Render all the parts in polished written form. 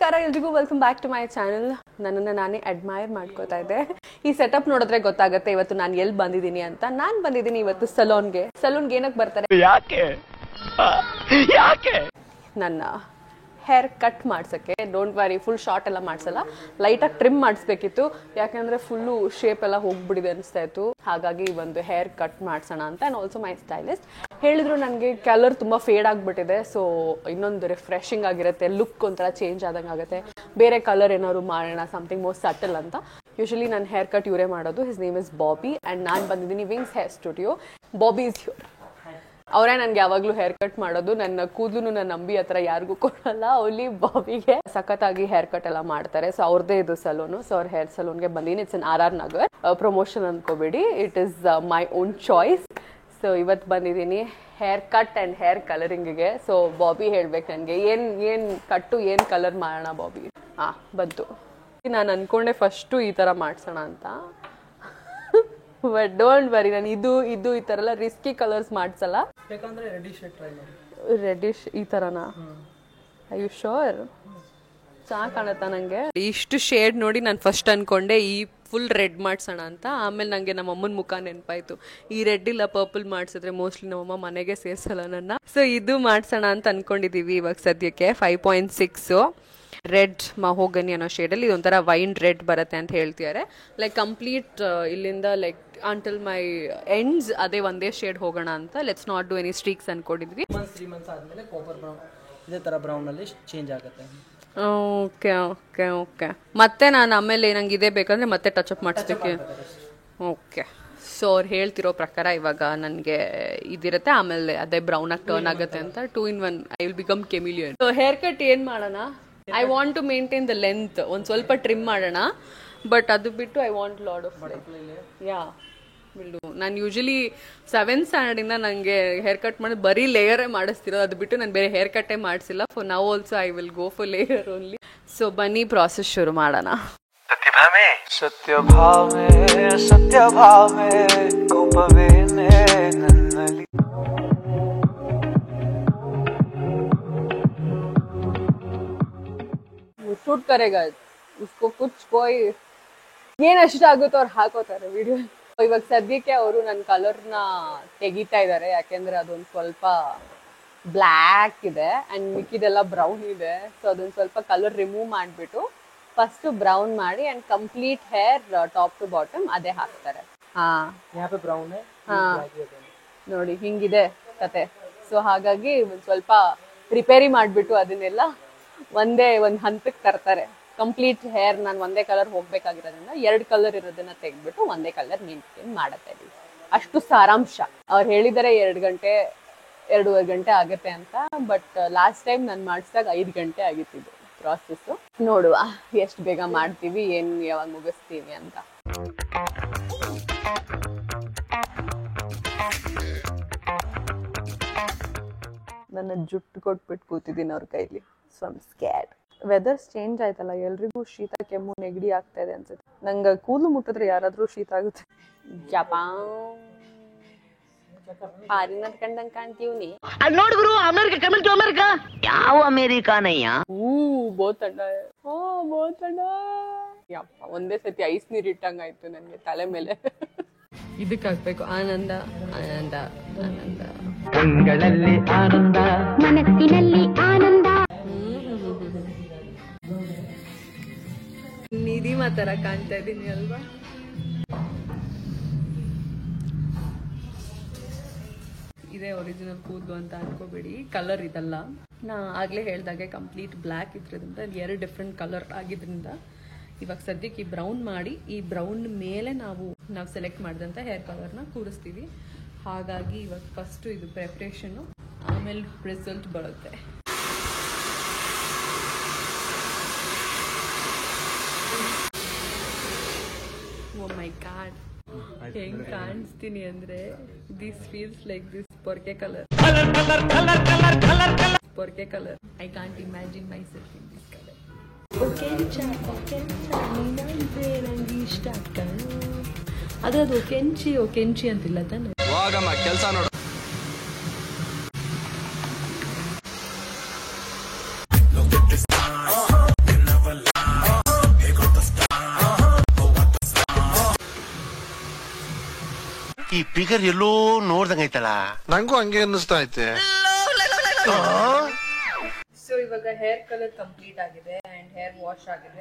ನಮಸ್ಕಾರ ಎಲ್ರಿಗೂ, welcome back to my channel. ನನ್ನನ್ನು ನಾನೇ ಅಡ್ಮೈರ್ ಮಾಡ್ಕೋತಾ ಇದ್ದೆ. ಈ ಸೆಟಪ್ ನೋಡಿದ್ರೆ ಗೊತ್ತಾಗುತ್ತೆ ಇವತ್ತು ನಾನು ಎಲ್ಲಿ ಬಂದಿದ್ದೀನಿ ಅಂತ. ನಾನು ಬಂದಿದ್ದೀನಿ ಇವತ್ತು ಸಲೂನ್ಗೆ ಏನಕ್ಕೆ ಬರ್ತಾರೆ? ಯಾಕೆ ನನ್ನ ಹೇರ್ ಕಟ್ ಮಾಡ್ಸಕ್ಕೆ. ಡೋಂಟ್ ವರಿ, ಫುಲ್ ಶಾರ್ಟ್ ಎಲ್ಲ ಮಾಡ್ಸಲ್ಲ, ಲೈಟಾಗಿ ಟ್ರಿಮ್ ಮಾಡಿಸ್ಬೇಕಿತ್ತು. ಯಾಕಂದ್ರೆ ಫುಲ್ಲು ಶೇಪ್ ಎಲ್ಲ ಹೋಗ್ಬಿಟ್ಟಿದೆ ಅನಿಸ್ತಾ ಇತ್ತು. ಹಾಗಾಗಿ ಒಂದು ಹೇರ್ ಕಟ್ ಮಾಡ್ಸೋಣ ಅಂತ. ಆ್ಯಂಡ್ ಆಲ್ಸೋ ಮೈ ಸ್ಟೈಲಿಸ್ಟ್ ಹೇಳಿದ್ರು ನನಗೆ ಕಲರ್ ತುಂಬ ಫೇಡ್ ಆಗಿಬಿಟ್ಟಿದೆ, ಸೊ ಇನ್ನೊಂದು ರಿಫ್ರೆಶಿಂಗ್ ಆಗಿರುತ್ತೆ, ಲುಕ್ ಒಂಥರ ಚೇಂಜ್ ಆದಂಗೆ ಆಗುತ್ತೆ, ಬೇರೆ ಕಲರ್ ಏನಾದ್ರು ಮಾಡೋಣ, ಸಮಥಿಂಗ್ ಮೋಸ್ಟ್ ಸಟಲ್ ಅಂತ. ಯೂಶಲಿ ನನ್ನ ಹೇರ್ ಕಟ್ ಇವರೇ ಮಾಡೋದು. His name is Bobby and ನಾನು ಬಂದಿದ್ದೀನಿ wings hair studio. Bobby is ಹ್ಯೂರ್. ಅವರೇ ನನಗೆ ಯಾವಾಗಲೂ ಹೇರ್ ಕಟ್ ಮಾಡೋದು. ನನ್ನ ಕೂದಲು ನನ್ನ ನಂಬಿ ಹತ್ರ ಯಾರಿಗೂ ಕೊಡಲ್ಲ, ಓನ್ಲಿ ಬಾಬಿಗೆ. ಸಖತ್ತಾಗಿ ಹೇರ್ ಕಟ್ ಎಲ್ಲ ಮಾಡ್ತಾರೆ. ಸೊ ಅವ್ರದ್ದೇ ಇದು ಸಲೂನು. ಸೊ ಅವ್ರ ಹೇರ್ ಸಲೂನ್ಗೆ ಬಂದೀನಿ. It's in RR Nagar. Promotion ಅನ್ಕೋಬೇಡಿ, it is my own choice. So ಇವತ್ತು ಬಂದಿದ್ದೀನಿ ಹೇರ್ ಕಟ್ ಆ್ಯಂಡ್ ಹೇರ್ ಕಲರಿಂಗಿಗೆ. ಸೊ ಬಾಬಿ ಹೇಳ್ಬೇಕು ನನಗೆ ಏನು ಕಟ್ಟು ಏನು ಕಲರ್ ಮಾಡೋಣ ಬಾಬಿ. ಬಂತು. ನಾನು ಅನ್ಕೊಂಡೆ ಫಸ್ಟು ಈ ಥರ ಮಾಡ್ಸೋಣ ಅಂತ, ಬಟ್ ಡೋಂಟ್ ವರಿ, ನಾನು ಇದು ಈ ಥರ ಎಲ್ಲ ರಿಸ್ಕಿ ಕಲರ್ಸ್ ಮಾಡ್ಸಲ್ಲ. ರೆಡಿಶ್ ಈ ಥರನಾ? I you sure? ಚೆನ್ನಾಗಿ ಕಾಣುತ್ತಾ ನನಗೆ? ಇಷ್ಟು ಶೇಡ್ ನೋಡಿ ನಾನು ಫಸ್ಟ್ ಅನ್ಕೊಂಡೆ ಈ ಫುಲ್ ರೆಡ್ ಮಾಡ್ಸೋಣ ಅಂತ. ಆಮೇಲೆ ನನಗೆ ನಮ್ಮ ಅಮ್ಮನ ಮುಖ ನೆನಪಾಯ್ತು. ಈ ರೆಡ್ ಇಲ್ಲ ಪರ್ಪಲ್ ಮಾಡಿಸಿದ್ರೆ ಮೋಸ್ಟ್ಲಿ ನಮ್ಮಮ್ಮ ಮನೆಗೆ ಸೇರಿಸಲ್ಲ ನನ್ನ. ಸೊ ಇದು ಮಾಡ್ಸೋಣ ಅಂತ ಅನ್ಕೊಂಡಿದ್ದೀವಿ ಇವಾಗ ಸದ್ಯಕ್ಕೆ. 5.6 ರೆಡ್ ಮಹೋಗನಿ ಅನ್ನೋ ಶೇಡಲ್ಲಿ ಇದೊಂಥರ ವೈನ್ ರೆಡ್ ಬರುತ್ತೆ ಅಂತ ಹೇಳ್ತಿದ್ದಾರೆ. ಲೈಕ್ ಕಂಪ್ಲೀಟ್ ಇಲ್ಲಿಂದ ಲೈಕ್ ಅಂಟಿಲ್ ಮೈ ಎಂಡ್ಸ್ ಅದೇ ಒಂದೇ ಶೇಡ್ ಹೋಗೋಣ ಅಂತ. Let's not do any streaks ಅನ್ಕೊಂಡಿದ್ವಿ. 3 ಮಂತ್ಸ್ ಆದಮೇಲೆ ಕಾಪರ್ ಬ್ರೌನ್ ಇದೇ ಥರ ಬ್ರೌನಲ್ಲಿ ಚೇಂಜ್ ಆಗುತ್ತೆ. Okay okay okay. ಮತ್ತೆ ನಾನು ಆಮೇಲೆ ನಂಗೆ ಇದೇ ಬೇಕಂದ್ರೆ ಮತ್ತೆ ಟಚ್ ಅಪ್ ಮಾಡಿಸ್ಬೇಕು. ಓಕೆ. ಸೊ ಅವ್ರು ಹೇಳ್ತಿರೋ ಪ್ರಕಾರ ಇವಾಗ ನನಗೆ ಇದಿರುತ್ತೆ, ಆಮೇಲೆ ಅದೇ ಬ್ರೌನಾಗಿ ಟರ್ನ್ ಆಗುತ್ತೆ ಅಂತ. 2 in 1 I will become chameleon. So hair cut ಏನು ಮಾಡೋಣ? I want to maintain the length. ಒಂದು ಸ್ವಲ್ಪ ಟ್ರಿಮ್ ಮಾಡೋಣ, ಬಟ್ ಅದು ಬಿಟ್ಟು ಐ ವಾಂಟ್ ಲಾಡ್ ಆಫ್ ಯಾ ಬಿಲ್ಡು. ನಾನು ಯೂಶಲಿ 7th ಸ್ಟ್ಯಾಂಡರ್ಡಿಂದ ನನಗೆ ಹೇರ್ ಕಟ್ ಮಾಡಿ ಬರೀ ಲೇಯರೇ ಮಾಡಿಸ್ತಿರೋದು. ಅದು ಬಿಟ್ಟು ನಾನು ಬೇರೆ ಹೇರ್ ಕಟ್ಟೇ ಮಾಡಿಸಿಲ್ಲ. For now also I will go for layer only. So ಬನ್ನಿ ಪ್ರಾಸೆಸ್ ಶುರು ಮಾಡೋಣ. ಶೂಟ್ ಕರೆಗ उसको कुछ कोई ಏನು ಇಷ್ಟ ಆಗುತ್ತೋ ಅವ್ರು ಹಾಕೋತಾರೆ ವಿಡಿಯೋ. ಇವಾಗ ಸದ್ಯಕ್ಕೆ ಅವರು ನನ್ನ ಕಲರ್ನ ತೆಗಿತಾ ಇದ್ದಾರೆ, ಯಾಕೆಂದ್ರೆ ಅದೊಂದು ಸ್ವಲ್ಪ ಬ್ಲ್ಯಾಕ್ ಇದೆ ಆ್ಯಂಡ್ ಮಿಕ್ಕಿದೆಲ್ಲ ಬ್ರೌನ್ ಇದೆ. ಸೊ ಅದೊಂದು ಸ್ವಲ್ಪ ಕಲರ್ ರಿಮೂವ್ ಮಾಡಿಬಿಟ್ಟು ಫಸ್ಟ್ ಬ್ರೌನ್ ಮಾಡಿ and complete hair top to bottom ಅದೇ ಹಾಕ್ತಾರೆ. ನೋಡಿ ಹಿಂಗಿದೆ ಕತೆ. ಸೊ ಹಾಗಾಗಿ ಒಂದು ಸ್ವಲ್ಪ ರಿಪೇರಿ ಮಾಡಿಬಿಟ್ಟು ಅದನ್ನೆಲ್ಲ ಒಂದು ಹಂತಕ್ಕೆ ತರ್ತಾರೆ. ಕಂಪ್ಲೀಟ್ ಹೇರ್ ನಾನು ಒಂದೇ ಕಲರ್ ಹೋಗ್ಬೇಕಾಗಿರೋದ್ರಿಂದ 2 ಕಲರ್ ಇರೋದನ್ನ ತೆಗೆದ್ಬಿಟ್ಟು ಒಂದೇ ಕಲರ್ ಮೇಂಟೈನ್ ಮಾಡತ್ತೆ. ಅಷ್ಟು ಸಾರಾಂಶ. ಅವ್ರು ಹೇಳಿದರೆ 2-2.5 ಗಂಟೆ ಆಗುತ್ತೆ ಅಂತ. ಬಟ್ ಲಾಸ್ಟ್ ಟೈಮ್ ನಾನು ಮಾಡಿಸಿದಾಗ 5 ಗಂಟೆ ಆಗಿತ್ತಿದ್ದು ಪ್ರಾಸೆಸ್ಸು. ನೋಡುವ ಎಷ್ಟು ಬೇಗ ಮಾಡ್ತೀವಿ, ಏನು ಯಾವಾಗ ಮುಗಿಸ್ತೀವಿ ಅಂತ. ನನ್ನ ಜುಟ್ಟು ಕೊಟ್ಬಿಟ್ಟು ಕೂತಿದ್ದೀನಿ ಅವ್ರ ಕೈಲಿ. So I am scared. Weathers change ಆಯ್ತಲ್ಲ, ಎಲ್ರಿಗೂ ಶೀತ ಕೆಮ್ಮು ನೆಗಡಿ ಆಗ್ತಾ ಇದೆ ಅನ್ಸುತ್ತೆ. ನಂಗೆ ಕೂದಲು ಮುಟ್ಟಿದ್ರೆ ಯಾರಾದ್ರೂ ಶೀತ ಆಗುತ್ತೆ. ಫಾರಿನರ್ ಕಂಡಂಗ್ ಕಾಣ್ತೀವ್ನಿ. ನೋಡಿದ್ರು ಅಮೆರಿಕ ಯಾವ ಅಮೆರಿಕಾನಯ್ಯ? ಬೋತಣ್ಣ ಯಪ್ಪ, ಒಂದೇ ಸತಿ ಐಸ್ ನೀರು ಇಟ್ಟಂಗಾಯ್ತು ನನ್ಗೆ ತಲೆ ಮೇಲೆ. ಇದಕ್ಕಾಗ್ಬೇಕು ಆನಂದ ಆನಂದ ಆನಂದ, ಕಂಗಳಲ್ಲಿ ಆನಂದ, ಮನಸ್ಸಿನಲ್ಲಿ ಆನಂದ. ನಿಧಿ ಮಾತರ ಕಾಣ್ತಾ ಇದ್ದೀನಿ ಅಲ್ವಾ? ಇದೇ ಒರಿಜಿನಲ್ ಕೂದಲು ಅಂತ ಅನ್ಕೋಬೇಡಿ, ಕಲರ್ ಇದಲ್ಲ. ನಾ ಆಗ್ಲೇ ಹೇಳ್ದಾಗೆ ಕಂಪ್ಲೀಟ್ ಬ್ಲ್ಯಾಕ್ ಇದ್ರಿಂದ 2 ಡಿಫ್ರೆಂಟ್ ಕಲರ್ ಆಗಿದ್ರಿಂದ ಇವಾಗ ಸದ್ಯಕ್ಕೆ ಈ ಬ್ರೌನ್ ಮಾಡಿ, ಈ ಬ್ರೌನ್ ಮೇಲೆ ನಾವು ಸೆಲೆಕ್ಟ್ ಮಾಡಿದಂಥ ಹೇರ್ ಕಲರ್ನ ಕೂರಿಸ್ತೀವಿ. ಹಾಗಾಗಿ ಇವಾಗ ಫಸ್ಟು ಇದು ಪ್ರಿಪ್ರೇಷನ್ನು, ಆಮೇಲೆ ರಿಸಲ್ಟ್ ಬರುತ್ತೆ. ಓ ಮೈ ಗಾಡ್, ಹೆಂಗ್ ಕಾಣಿಸ್ತೀನಿ ಅಂದ್ರೆ ದಿಸ್ ಫೀಲ್ಸ್ ಲೈಕ್ ದಿಸ್ ಪೊರ್ಕೆ ಕಲರ್. ಪೊರ್ಕೆ colour. I can't imagine myself in this colour. ನಂಗೆ ಇಷ್ಟ ಅದು ಕೆಂಚಿ ಅಂತಿಲ್ಲ ತಾನೆ. ಕೆಲಸ ನೋಡು. ಈ ಫಿಗರ್ ಎಲ್ಲೋ ನೋಡ್ದಂಗೈತಲ್ಲ. ನಂಗೂ ಹಂಗೆ ಅನ್ನಿಸ್ತಾ ಐತೆ. ಸೊ ಇವಾಗ ಹೇರ್ ಕಲರ್ ಕಂಪ್ಲೀಟ್ ಆಗಿದೆ ಆ್ಯಂಡ್ ಹೇರ್ ವಾಶ್ ಆಗಿದೆ.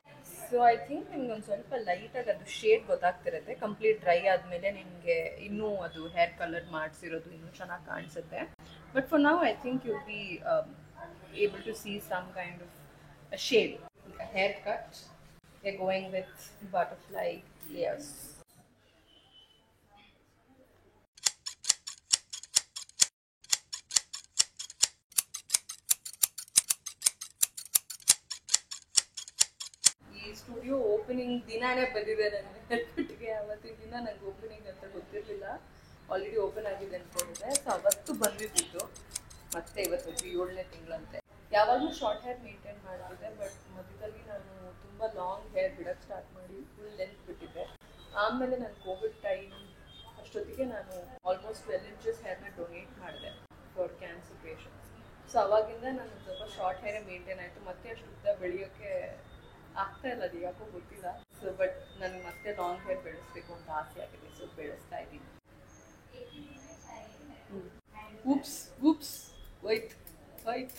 ಸೊ ಐ ಥಿಂಕ್ ನಿಮ್ಗೆ ಒಂದು ಸ್ವಲ್ಪ ಲೈಟಾಗಿ ಅದು ಶೇಡ್ ಗೊತ್ತಾಗ್ತಿರುತ್ತೆ. ಕಂಪ್ಲೀಟ್ ಡ್ರೈ ಆದಮೇಲೆ ನಿಮಗೆ ಇನ್ನೂ ಅದು ಹೇರ್ ಕಲರ್ ಮಾಡಿಸಿರೋದು ಇನ್ನೂ ಚೆನ್ನಾಗಿ ಕಾಣಿಸುತ್ತೆ. But for now I think you be able to see some kind of a shade. Like a haircut, they're going with butterfly layers. ಈ ಸ್ಟುಡಿಯೋ ಓಪನಿಂಗ್ ದಿನಾನೇ ಬಂದಿದೆ ನನಗೆ ಹೆಲ್ಮೆಟ್ಗೆ. ಅವತ್ತಿನ ದಿನ ನಂಗೆ ಓಪನಿಂಗ್ ಅಂತ ಗೊತ್ತಿರಲಿಲ್ಲ, ಆಲ್ರೆಡಿ ಓಪನ್ ಆಗಿದೆ ಅಂದ್ಕೊಂಡಿದ್ದೆ. ಸೊ ಅವತ್ತು ಬಂದಿದ್ದು, ಮತ್ತೆ ಇವತ್ತು 7ನೇ ತಿಂಗಳಂತೆ. ಯಾವಾಗಲೂ ಶಾರ್ಟ್ ಹೇರ್ ಮೇಂಟೈನ್ ಮಾಡ್ತಿದ್ದೆ, ಬಟ್ ಮಧ್ಯದಲ್ಲಿ ನಾನು ತುಂಬ ಲಾಂಗ್ ಹೇರ್ ಬಿಡೋಕ್ಕೆ ಸ್ಟಾರ್ಟ್ ಮಾಡಿ ಫುಲ್ ಲೆಂತ್ ಬಿಟ್ಟಿದ್ದೆ. ಆಮೇಲೆ ನಾನು ಕೋವಿಡ್ ಟೈಮ್ ಅಷ್ಟೊತ್ತಿಗೆ ನಾನು ಆಲ್ಮೋಸ್ಟ್ 12 ಇಂಚಸ್ ಹೇರ್ನ ಡೊನೇಟ್ ಮಾಡಿದೆ ಫಾರ್ ಕ್ಯಾನ್ಸರ್ ಪೇಷಂಟ್ಸ್. ಸೊ ಅವಾಗಿಂದ ನಾನು ಸ್ವಲ್ಪ ಶಾರ್ಟ್ ಹೇರೇ ಮೇಂಟೈನ್ ಆಯಿತು. ಮತ್ತೆ ಅಷ್ಟು ಉದ್ದ ಬೆಳೆಯೋಕ್ಕೆ ಆಗ್ತಾ ಇಲ್ಲ, ಅದು ಯಾಕೋ ಗೊತ್ತಿಲ್ಲ. ಸೊ ಬಟ್ ನನಗೆ ಮತ್ತೆ ಲಾಂಗ್ ಹೇರ್ ಬೆಳೆಸ್ಬೇಕು ಅಂತ ಆಸೆ ಆಗಿದೆ. ಸೊ ಬೆಳೆಸ್ತಾ ಇದ್ದೀನಿ. ಉಪ್ಸ್ ವೈಟ್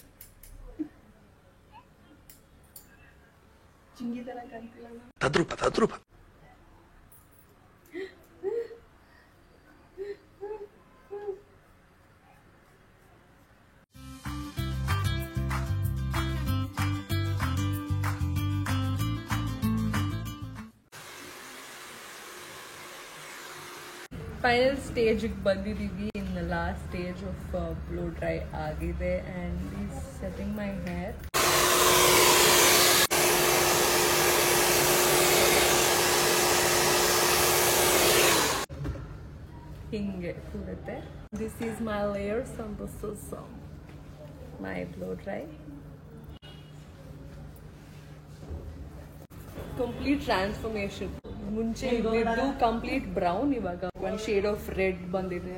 ಚಿಂಗಿ ತರ ಕಾಣ್ತಿಲ್ಲ. ತದ್ರೂಪ ಫೈನಲ್ ಸ್ಟೇಜಿಗೆ ಬಂದಿದ್ದೀವಿ. In last stage of blow dry ಆಗಿದೆ and is setting my hair. ಹಿಂಗೆ ಕೂರುತ್ತೆ. This is my layers on this is my blow dry. Complete transformation. ಮುಂಚೆ ಇದ್ದಿದ್ದು ಕಂಪ್ಲೀಟ್ ಬ್ರೌನ್, ಇವಾಗ ಒಂದು ಶೇಡ್ ಆಫ್ ರೆಡ್ ಬಂದಿದೆ.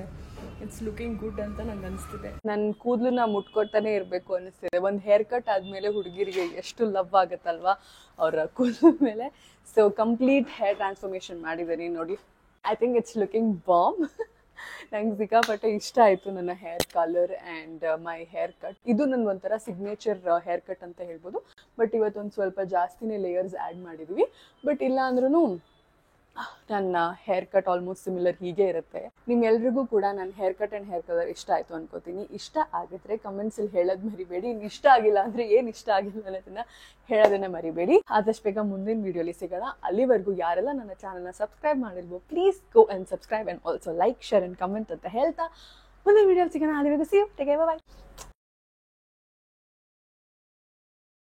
ಇಟ್ಸ್ ಲುಕಿಂಗ್ ಗುಡ್ ಅಂತ ನಂಗೆ ಅನಿಸ್ತಿದೆ. ನನ್ನ ಕೂದಲನ್ನ ಮುಟ್ಕೊಡ್ತಾನೆ ಇರಬೇಕು ಅನಿಸ್ತಿದೆ. ಒಂದು ಹೇರ್ ಕಟ್ ಆದಮೇಲೆ ಹುಡುಗಿರಿಗೆ ಎಷ್ಟು ಲವ್ ಆಗುತ್ತಲ್ವಾ ಅವರ ಕೂದಲ ಮೇಲೆ. ಸೊ ಕಂಪ್ಲೀಟ್ ಹೇರ್ ಟ್ರಾನ್ಸ್ಫಾರ್ಮೇಶನ್ ಮಾಡಿದ್ದೀನಿ ನೋಡಿ. I think it's looking bomb. ನಂಗೆ ಸಿಕ್ಕಾಪಟ್ಟೆ ಇಷ್ಟ ಆಯಿತು ನನ್ನ hair colour and my hair cut. ಇದು ನನ್ನ ಒಂಥರ ಸಿಗ್ನೇಚರ್ ಹೇರ್ ಕಟ್ ಅಂತ ಹೇಳ್ಬೋದು. ಬಟ್ ಇವತ್ತೊಂದು ಸ್ವಲ್ಪ ಜಾಸ್ತಿನೇ ಲೇಯರ್ಸ್ ಆ್ಯಡ್ ಮಾಡಿದ್ದೀವಿ. ಬಟ್ ಇಲ್ಲ ಅಂದ್ರೂ ನನ್ನ ಹೇರ್ ಕಟ್ ಆಲ್ಮೋಸ್ಟ್ ಸಿಮಿಲರ್ ಹೀಗೆ ಇರುತ್ತೆ. ನಿಮ್ಮೆಲ್ರಿಗೂ ಕೂಡ ನನ್ನ hair cut and hair colour ಇಷ್ಟ ಆಯಿತು ಅನ್ಕೋತೀನಿ. ಇಷ್ಟ ಆಗಿದ್ರೆ ಕಮೆಂಟ್ಸಲ್ಲಿ ಹೇಳೋದು ಮರಿಬೇಡಿ. ಇನ್ನು ಇಷ್ಟ ಆಗಿಲ್ಲ ಅಂದರೆ ಏನು ಇಷ್ಟ ಆಗಿಲ್ಲ ಅನ್ನೋದನ್ನು ಹೇಳೋದನ್ನ ಮರಿಬೇಡಿ. ಆದಷ್ಟು ಬೇಗ ಮುಂದಿನ ವಿಡಿಯೋಲಿ ಸಿಗೋಣ. ಅಲ್ಲಿವರೆಗೂ ಯಾರೆಲ್ಲ ನನ್ನ ಚಾನಲ್ನ ಸಬ್ಸ್ಕ್ರೈಬ್ ಮಾಡಿಲ್ವೋ please go and subscribe and also like share and comment ಅಂತ ಹೇಳ್ತಾ ಮುಂದಿನ ವಿಡಿಯೋ ಸಿಗೋಣ. ಅಲ್ಲಿವರೆಗೂ see you, take care, by.